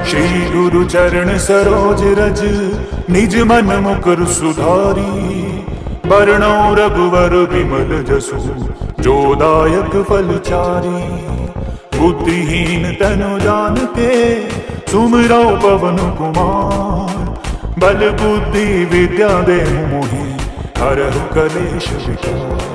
श्री गुरु चरण सरोज रज निज मन मुकुर सुधारी। बरनौ रघुवर विमल जसु जो दायक फल चारी। बुद्धिहीन तनु जानिके सुमिरौ पवन कुमार। बल बुद्धि विद्या देहु मोहि हरहु कलेश विकार।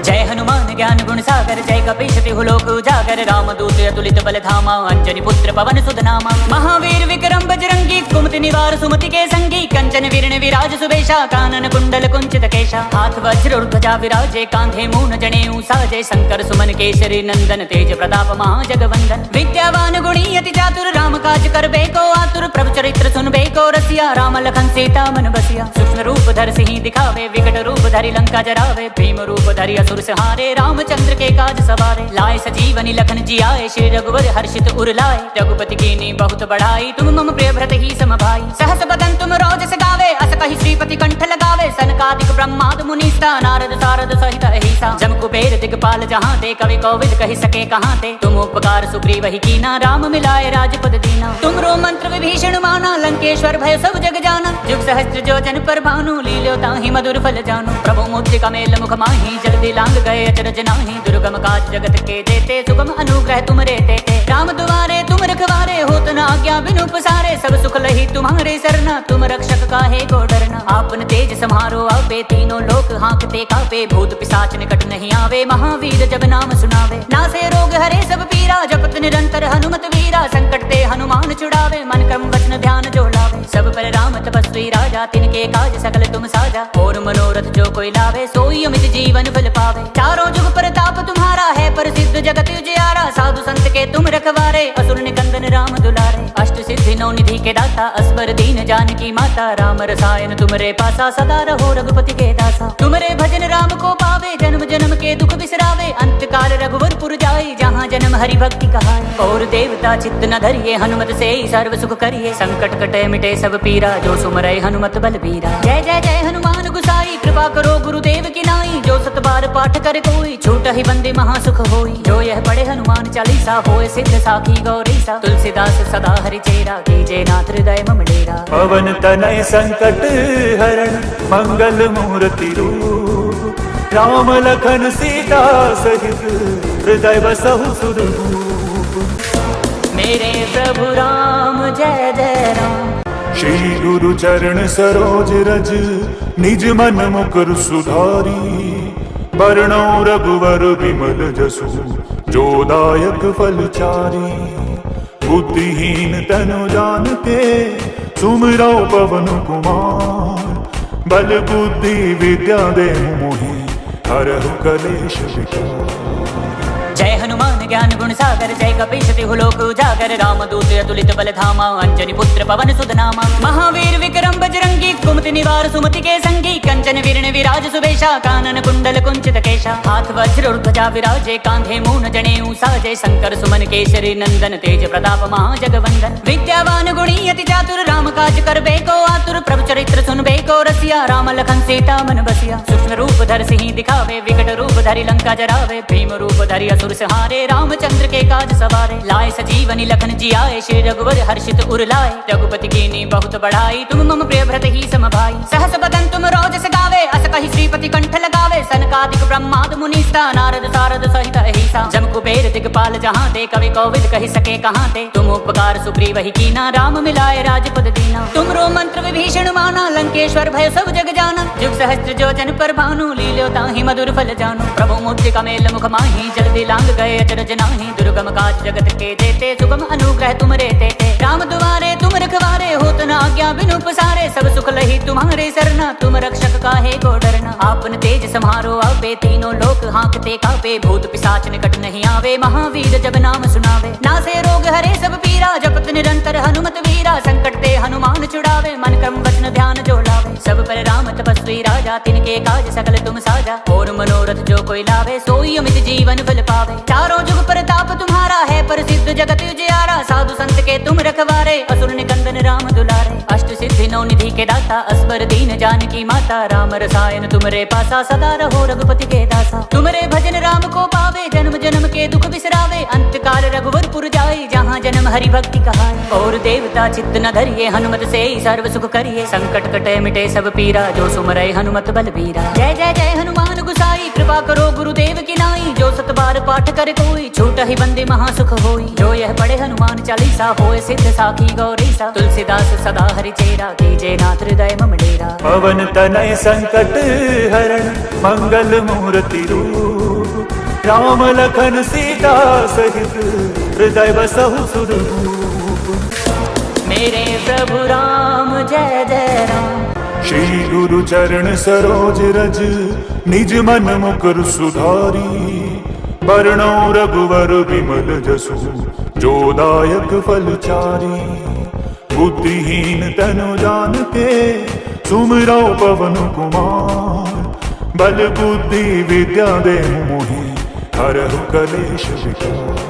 जय हनुमान ज्ञान गुण सागर जय कपीश तिहु लोक उजागर। रामदूत अतुलित बल धामा अंजनी पुत्र पवन सुत नामा। महावीर विक्रम बजरंगी कुमति निवार सुमति के संगी। कंचन विरण विराज सुबेशा कानन कुंडल कुंचित केशा। हाथ वज्र ध्वजा विराजे कांधे मून जनेऊ साजे। शंकर सुमन केसरी नंदन तेज प्रताप महाजगवंदन। विद्यावान गुणी अति चातुर राम काज करबे को आतुर। प्रभु चरित्र सुनबे को रसिया राम लखन सीता मन बसिया। सूक्ष्म रूप धर सिंह दिखावे विकट रूप धरि लंका जरावे। भीम रूप धरि असुर सहारे रामचंद्र के काज सवारे। लाए सजीवनी लखन जी आए श्री रघुवर हर्षित उर लाए। रघुपति कीनी बहुत बढ़ाई तुम मम प्रिय भरत ही सम भाई। सहस बदन तुम रोजस गावे अस कहि श्रीपति कंठ लगावे। सनकादिक ब्रह्मादि मुनीसा नारद सारद सहित अहिसा। जम कुबेर दिगपाल जहाँ ते कवि कोविद कहि सके कहाँ ते। तुम उपकार सुग्रीव ही कीना राम मिलाए राजपद दीना। तुमरो मंत्र विभीषण माना लंकेश्वर भय सब जग जाना। जुग सहस्त्र जो जन पर भानु लील्यो ताहि मधुर फल जानु। प्रभु मुद्रिका मेल मुख माही जल्दी लांग गए अचरज नाही। दुर्गम काज जगत के देते सुगम अनुग्रह तुमरे तेते। राम दुआरे तुम रखवारे होत न आज्ञा बिनु पसारे। सब सुख लही तुम्हारे सरना तुम रक्षक काहे को डरना। आपन तेज समारो आपे तीनों लोक हांकते कापे। भूत पिशाच निकट नहीं आवे महावीर जब नाम सुनावे। नासे रोग हरे सब पीरा जपत निरंतर हनुमत वीरा। संकट ते हनुमान छुड़ावे मन क्रम वचन ध्यान जो लावे। सब पर राम तपस्वी राजा तिनके काज सकल तुम साजा। और मनोरथ जो कोई लावे सोई अमित जीवन फल पावे। चारों जुग प्रताप तुम्हारा है प्रसिद्ध जगत उजियारा। साधु संत के तुम रखवारे असुर निकंदन राम दुलारे। अष्ट सिद्धि नौ निधि के दाता असबर दीन जानकी माता। राम रसायन तुमरे पासा सदा रहो रघुपति के दासा। तुमरे भजन राम को पावे जन्म जन्म के दुख बिसरावे। अंत काल रघुवरपुर जाई जहाँ जन्म हरि भक्ति कहाई। और देवता चित्त न धरिए हनुमत से सर्व सुख करिए। संकट कटे मिटे सब पीरा जो सुमरै हनुमत बलबीरा। जय जय जय हनुमान गुसाई कृपा करो गुरुदेव की नाई। जो सत बार पाठ करे कोई छूट ही बंदे महासुख होई। जो यह पढ़े हनुमान चालीसा होए सिद्ध साखी गौरीसा। तुलसीदास सदा हरि चेरा कीजे नाथ हृदय मम डेरा। पवन तनय संकट हरण मंगल मूर्ति रूप। राम लखन सीता सहित हृदय बसहु सुरभूप। मेरे प्रभु राम जय जय राम। श्री गुरु चरण सरोज रज निज मन मुकुर सुधारी। बरनौ रघुवर विमल जसु जो दायक फल चारी। बुद्धिहीन तनु जानिके सुमिरौ पवन कुमार। बल बुद्धि विद्या देहु मोहि हरहु कलेश विकार। जय हनुमान ज्ञान गुण सागर जय कपीश तिहु लोक उजागर। रामदूत अतुलित बल धामा अंजनी पुत्र पवन सुत नामा। महावीर विक्रम बजरंगी कुमति निवार सुमति के संगी। कंचन विरण विराज सुबेशा कानन कुंडल कुंचित केशा। हाथ वज्र ध्वजा विराजे कांधे मून जनेऊ साजे। शंकर सुमन केसरी नंदन तेज प्रताप महाजगवंदन। विद्यावान गुणी अति चातुर राम काज करबे को आतुर। प्रभु चरित्र सुनबे को रसिया राम लखन सीता मन बसिया। सूक्ष्म रूप धर सिंह दिखावे विकट रूप धरि लंका जरावे। भीम रूप धरि असुर सहारे रामचंद्र के काज सवारे। लाए सजीवनी लखन जी आए श्री रघुवर हर्षित उर लाए। रघुपति कीनी बहुत बढ़ाई तुम मम प्रिय भरत ही सम भाई। सहस बदन तुम रोजस गावे अस कहि श्रीपति कंठ लगावे। सनकादिक ब्रह्मादि मुनीसा नारद सारद सहित अहिसा। जम कुबेर दिगपाल जहाँ ते कवि कोविद कहि सके कहाँ ते। तुम उपकार सुग्रीव ही कीना राम मिलाए राजपद दीना। तुमरो मंत्र विभीषण माना लंकेश्वर भय सब जग जाना। जुग सहस्त्र जो जन पर भानु लील्यो ताहि मधुर फल जानु। प्रभु मुद्रिका मेल मुख माही जल्दी लांग गए अचरज नाही। दुर्गम काज जगत के देते सुगम अनुग्रह तुमरे तेते। राम दुआरे तुम रखवारे होत न आज्ञा बिनु पसारे। सब सुख लही तुम्हारे सरना तुम रक्षक काहे को डरना। आपन तेज समारो आपे तीनों लोक हांकते कापे। भूत पिशाच निकट नहीं आवे महावीर जब नाम सुनावे। नासे रोग हरे सब पीरा जपत निरंतर हनुमत वीरा। संकट ते हनुमान छुड़ावे मन क्रम वचन ध्यान जो लावे। सब पर राम तपस्वी राजा तिनके काज सकल तुम साजा। और मनोरथ जो कोई लावे सोई अमित जीवन फल पावे। चारों जुग प्रताप तुम्हारा है प्रसिद्ध जगत उजियारा। साधु संत के तुम रखवारे असुर निकंदन राम दुलारे। अष्ट सिद्धि नौ निधि के दाता असबर दीन जानकी माता। राम रसायन तुमरे पासा सदा रहो रघुपति के दासा। तुमरे भजन राम को पावे जन्म जन्म के दुख बिसरावे। अंत काल रघुवरपुर जाई जहाँ जहाँ जन्म हरि भक्ति कहाए। और देवता चित्त न धरिए हनुमत से सर्व सुख करिए। संकट कटे मिटे सब पीरा जो सुमरे हनुमत बलबीरा। जय जय जय हनुमान गुसाई कृपा करो गुरुदेव की नाई। जो सत बार पाठ करे कोई छूट ही बंदे महासुख होई। जो यह पढ़े हनुमान चालीसा होए सिद्ध साखी गौरीसा। तुलसीदास सदा हरि चेरा कीजे नाथ हृदय मम डेरा। पवन तनय संकट हरण मंगल मूर्ति रूप। राम लखन सीता सहित हृदय बसहु सुरभूप। मेरे प्रभु राम जय जय राम। श्री गुरु चरण सरोज रज निज मन मुकुर सुधारी। बरनौ रघुवर विमल जसु जो दायक फल चारी। बुद्धिहीन तनु जानिके सुमिरौ पवन कुमार। बल बुद्धि विद्या देहु मोहि हरहु कलेश विकार।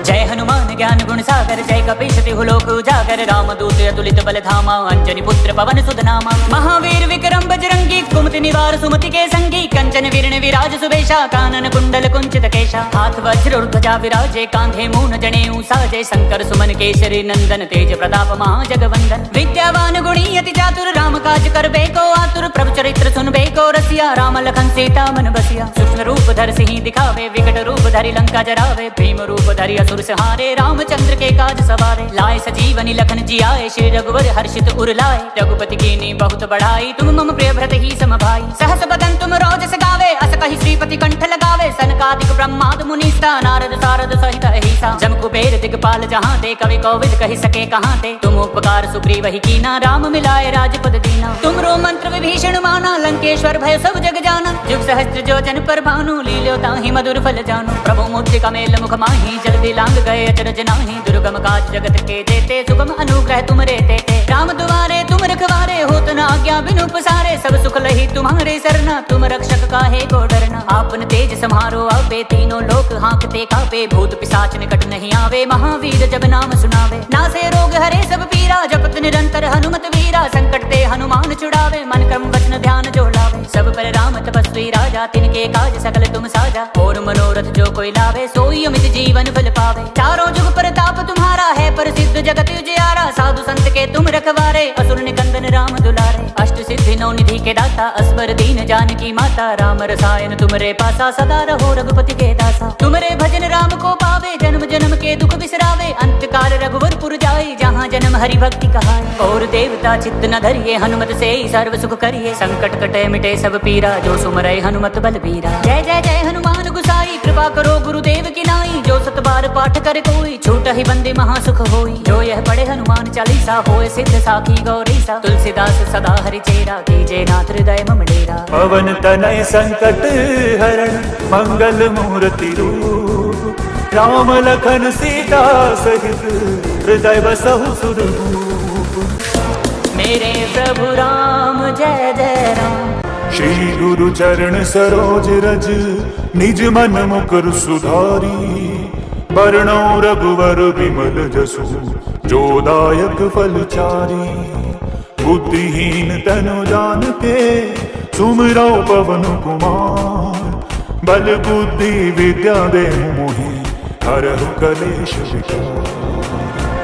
जय हनुमान ज्ञान गुण सागर जय कपीश तिहु लोक उजागर। राम दूत अतुलित बल धामा अंजनी पुत्र पवन सुत नामा। महावीर विक्रम बजरंगी कुमति निवार सुमति के संगी। कंचन विरण विराज सुबेशा कानन कुंडल कुंचित केशा। हाथ वज्र और ध्वजा विराजे कांधे मून जनेऊ साजे। शंकर सुमन केसरी नंदन तेज प्रताप महाजगवंदन। विद्यावान गुणी अति चातुर राम काज करबे को आतुर। प्रभु चरित्र सुनबे को रसिया राम लखन सीता मन बसिया। सूक्ष्म रूप धर सिंह दिखावे विकट रूप धरि लंका जरावे। भीम रूप धरि असुर सहारे रामचंद्र के काज सवारे। लाए सजीवनी लखन जियाए श्री रघुवर हर्षित उर लाए। रघुपति कीनी बहुत बढ़ाई तुम मम प्रिय भरत ही सम भाई। सहस बदन तुम रोजस गावे अस कहि श्रीपति कंठ लगावे। सनकादिक ब्रह्मादि मुनीसा नारद सारद सहित अहिसा। जम कुबेर दिगपाल जहाँ ते कवि कोविद कहि सके कहाँ ते। तुम उपकार सुग्रीव ही कीना राम मिलाए राजपद दीना। तुमरो मंत्र विभीषण माना लंकेश्वर भय सब जग जाना। जुग सहस्त्र जो जन पर भानु लील्यो ताहि मधुर फल जानु। प्रभु मुद्रिका मेल मुख माही जल्दी लांग गए अचरज नाही। दुर्गम काज जगत के देते सुगम अनुग्रह तुमरे तेते। राम दुआरे तुम रखवारे होत न आज्ञा बिनु पसारे। सब सुख लही तुम्हारे सरना तुम रक्षक काहे को डरना। आपन तेज समारो आवे तीनों लोक हांकते कापे। भूत पिशाच निकट नहीं आवे महावीर जब नाम सुनावे। नासे रोग हरे सब पीरा जपत निरंतर हनुमत वीरा। संकट ते हनुमान छुड़ावे मन क्रम वचन ध्यान जो लावे। सब पर राम तपस्वी राजा तिनके काज सकल तुम साजा। और मनोरथ जो कोई लावे सोई अमित जीवन फल पावे। चारों जुग प्रताप तुम्हारा है प्रसिद्ध जगत उजियारा। साधु संत के तुम रखवारे असुर निकंदन राम दुलारे। अष्ट सिद्धि नौ निधि के दाता असबर दीन जानकी माता। राम रसायन तुमरे पासा सदा रहो रघुपति के दासा। तुमरे भजन राम को पावे जन्म जन्म के दुख बिसरावे। अंत काल रघुवरपुर जाई जहाँ जन्म हरि भक्ति कहाए। और देवता चित्त न धरिए हनुमत से सर्व सुख करिए। संकट कटे मिटे सब पीरा जो सुमरे हनुमत बलबीरा। जय जय जय हनुमान गुसाई कृपा करो गुरुदेव की नाई। जो सत बार पाठ करे कोई छूट ही बंदे महासुख होई। जो यह पढ़े हनुमान चालीसा होए सिद्ध साखी गौरीसा। तुलसीदास सदा हरि चेरा कीजे नाथ हृदय मम डेरा। पवन तनय संकट हरण मंगल मूर्ति रूप। राम लखन सीता सहित हृदय बसहु सुरभूप। मेरे प्रभु राम जय जय राम। श्री गुरु चरण सरोज रज निज मन मुकुर सुधारी। बरनौ रघुवर विमल जसु जो दायक फल चारी। बुद्धिहीन तनु जानिके सुमिरौ पवन कुमार। बल बुद्धि विद्या देहु मोहि हरहु कलेश विकार।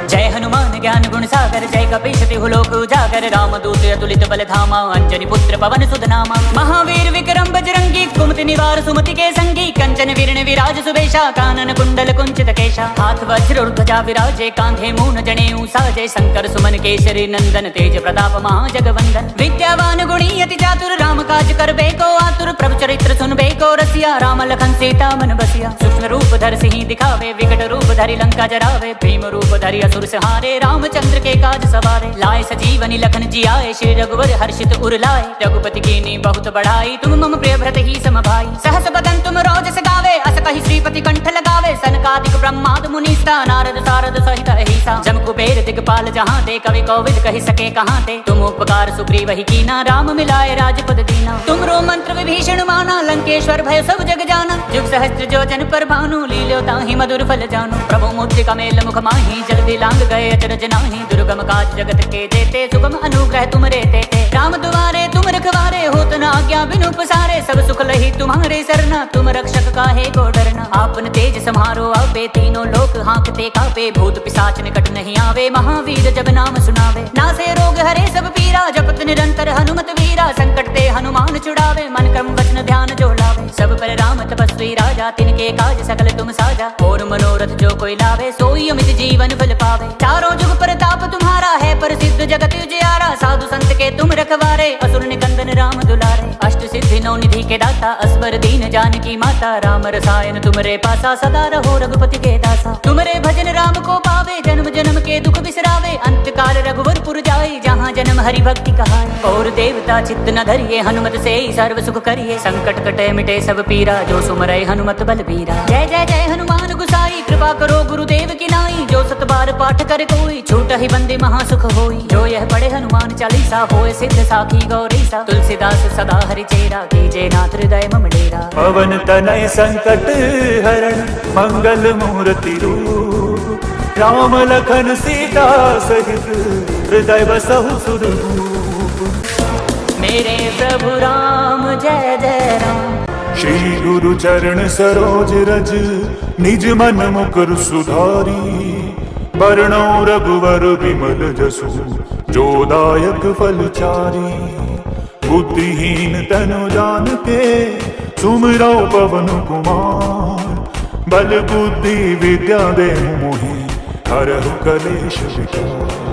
जय हनुमान ज्ञान गुण सागर जय कपीश तिहु लोक उजागर। राम दूत अतुलित बल धामा अंजनी पुत्र पवन सुत नामा। महावीर विक्रम बजरंगी कुमति निवार सुमति के संगी। कंचन विरण विराज सुबेशा कानन कुंडल कुंचित केशा। हाथ वज्र और ध्वजा विराजे कांधे मून जनेऊ साजे। शंकर सुमन केसरी नंदन तेज प्रताप महाजगवंदन। विद्यावान गुणी अति चातुर राम काज करबे को आतुर। प्रभु चरित्र सुनबे को रसिया राम लखन सीता मन बसिया। सूक्ष्म रूप धर सिंह दिखावे विकट रूप धरि लंका जरावे। भीम रूप धरि असुर सहारे रामचंद्र के काज सवारे। लाए सजीवनी लखन जियाए श्री रघुवर हर्षित उर लाए। रघुपति कीनी बहुत बढ़ाई तुम मम प्रिय भरत ही सम भाई। सहस बदन तुम रोजस गावे अस कहि श्रीपति कंठ लगावे। सनकादिक ब्रह्मादि मुनीसा नारद सारद सहित अहिसा। जम कुबेर दिगपाल जहाँ ते कवि कोविद कहि सके कहाँ ते। तुम उपकार सुग्रीव ही कीना राम मिलाए राजपद दीना। तुमरो मंत्र विभीषण माना लंकेश्वर भय सब जग जाना। जुग सहस्त्र जो जन पर भानु लील्यो ताहि मधुर फल जानु। प्रभु मुद्रिका मेल मुख माही जल्दी लांग गए अचरज अचरज नाही, दुर्गम काज जगत के देते, सुगम अनुग्रह तुमरे देते। राम दुआरे तुम रखवारे, होत न आज्ञा बिनु पसारे, सब सुख लही तुम्हारे सरना, तुम रक्षक काहे को डरना। आपन तेज सम्हारो आपे, तीनों लोक हाँकते कापे, भूत पिशाच निकट नहीं आवे, महावीर जब नाम सुनावे। नासे रोग हरे सब पीरा, जपत निरंतर हनुमत वीरा, संकट ते हनुमान छुड़ावे, मन क्रम वचन ध्यान जो लावे। सब पर राम तपस्वी राजा, तिनके काज सकल तुम साजा, और मनोरथ जो कोई लावे, सोई अमित जीवन फल पावे। चारों जुग प्रताप तुम्हारा है, प्रसिद्ध जगत उजियारा, साधु संत के तुम रखवारे, असुर निकंदन राम दुलारे। अष्ट सिद्धि नौ निधि के दाता, असबर दीन जानकी माता, राम रसायन तुमरे पासा, सदा रहो रघुपति के दासा। तुमरे भजन राम को पावे, जन्म जन्म के दुख बिसरावे, अंत काल रघुवरपुर जाए, जहाँ जन्म हरि भक्ति कहाए। और देवता चित्त न धरिए, हनुमत से ही सर्व सुख करिए, संकट कटे मिटे सब पीरा, जो सुमरै हनुमत बलबीरा। जय जय जय हनुमान गुसाई, कृपा करो गुरुदेव की नाई, जो सत बार पाठ कर कोई, छूट ही बंदे महासुख होई। जो यह पढ़े हनुमान चालीसा, होए सिद्ध साखी गौरीसा, तुलसीदास सदा हरि चेरा, कीजे नाथ हृदय मम डेरा। पवन तनय संकट हरण, मंगल मूर्ति रूप, राम लखन सीता सहित, हृदय बसहु सुरभूप। मेरे प्रभु राम जय जय राम, श्री गुरु चरण सरोज रज, निज मन मुकुर सुधारी, बरनौ रघुवर विमल जसु, जो दायक फल चारी। बुद्धिहीन तनु जान के, सुमिरौ पवन कुमार, बल बुद्धि विद्या देहु मोहि, हरहु कलेश विकार।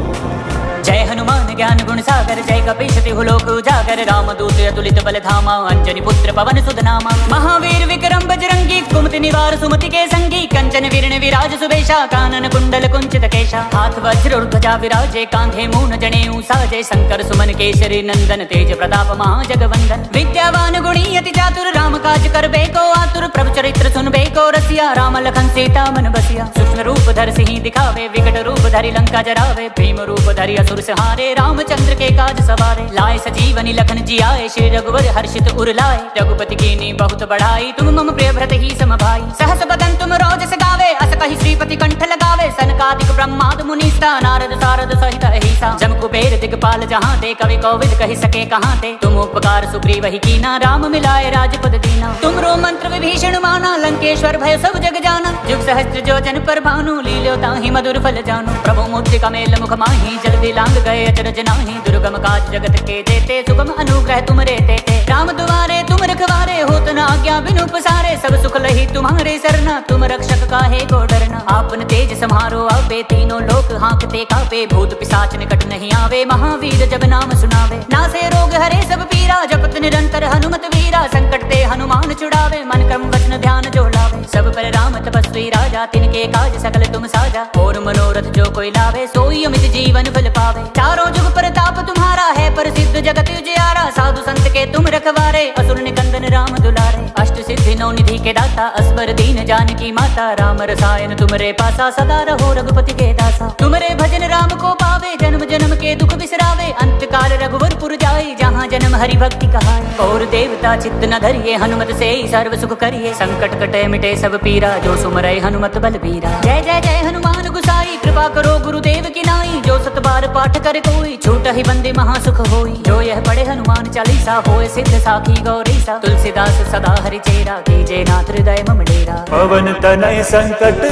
जय हनुमान ज्ञान गुण सागर, जय कपीश तिहु लोक उजागर, राम दूत अतुलित बल धामा, अंजनी पुत्र पवन सुत नामा। महावीर विक्रम बजरंगी, कुमति निवार सुमति के संगी, कंचन विरण विराज सुबेशा, कानन कुंडल कुंचित केशा। हाथ वज्र और ध्वजा विराजे, कांधे मून जनेऊ साजे, शंकर सुमन केसरी नंदन, तेज प्रताप महाजगवंदन। विद्यावान गुणी अति चातुर, राम काज करबे को आतुर, प्रभु चरित्र सुनबे को रसिया, राम लखन सीता मन बसिया। सूक्ष्म रूप धर सिंह दिखावे, विकट रूप धरि लंका जरावे, भीम रूप धरि असुर सहारे, रामचंद्र के काज सवारे। लाए सजीवनी लखन जियाए, श्री रघुवर हर्षित उर लाए, रघुपति कीनी बहुत बढ़ाई, तुम मम प्रिय भरत ही सम भाई। सहस बदन तुम रोजस गावे, अस कहि श्रीपति कंठ लगावे, सनकादिक ब्रह्माद मुनीसा, नारद सारद सहित अहिसा। जम कुबेर दिगपाल जहाँ ते, कवि कोविद कहि सके कहाँ ते, तुम उपकार सुग्रीव ही कीना, राम मिलाए राजपद दीना। तुमरो मंत्र विभीषण माना, लंकेश्वर भय सब जग जाना, जुग सहस्त्र जो जन पर भानु, लील्यो ताहि मधुर फल जानु। प्रभु मुद्रिका मेल मुख माही, जल्दी लांग गए अचरज नाही, दुर्गम काज जगत के देते, सुगम अनुग्रह तुमरे देते। राम दुआरे तुम रखवारे, होत न आज्ञा बिनु पसारे, सब सुख लही तुम्हारे सरना, तुम रक्षक काहे को डरना। आपन तेज सम्हारो आपे, तीनों लोक हाँकते कापे, भूत पिशाच निकट नहीं आवे, महावीर जब नाम सुनावे। नासे रोग हरे सब पीरा, जपत निरंतर हनुमत वीरा, संकट ते हनुमान छुड़ावे, मन क्रम वचन ध्यान जो लावे। सब पर राम तपस्वी राजा, तिनके काज सकल तुम साजा, और मनोरथ जो कोई लावे, सोई अमित जीवन फल पावे। चारों जुग प्रताप तुम्हारा है, प्रसिद्ध जगत उजियारा, साधु संत के तुम रखवारे, असुर निकंदन राम दुलारे। अष्ट सिद्धि नौ निधि के दाता, असबर दीन जानकी माता, राम रसायन तुमरे पासा, सदा रहो रघुपति के दासा। तुमरे भजन राम को पावे, जन्म जन्म के दुख बिसरावे, अंत काल रघुवरपुर जाए, जहाँ जन्म हरि भक्ति कहाए। और देवता चित्त न धरिए, हनुमत से ही सर्व सुख करिए, संकट कटे मिटे सब पीरा, जो सुमरै हनुमत बलबीरा। जय जय जय हनुमान गुसाई, कृपा करो गुरुदेव की नाई, जो सत बार पाठ कर कोई, छूट ही बंदे महासुख होई। जो यह पढ़े हनुमान चालीसा, होए सिद्ध साखी गौरीसा, तुलसीदास सदा हरि चेरा, कीजे नाथ हृदय मम डेरा। पवन तनय संकट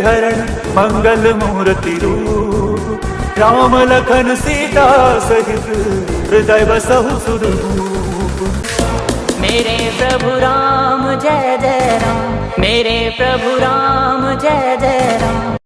हरण, मंगल मूर्ति रूप, राम लखन सीता सहित, हृदय बसहु सुरभूप। मेरे प्रभु राम जय जय राम, मेरे प्रभु राम जय जय राम।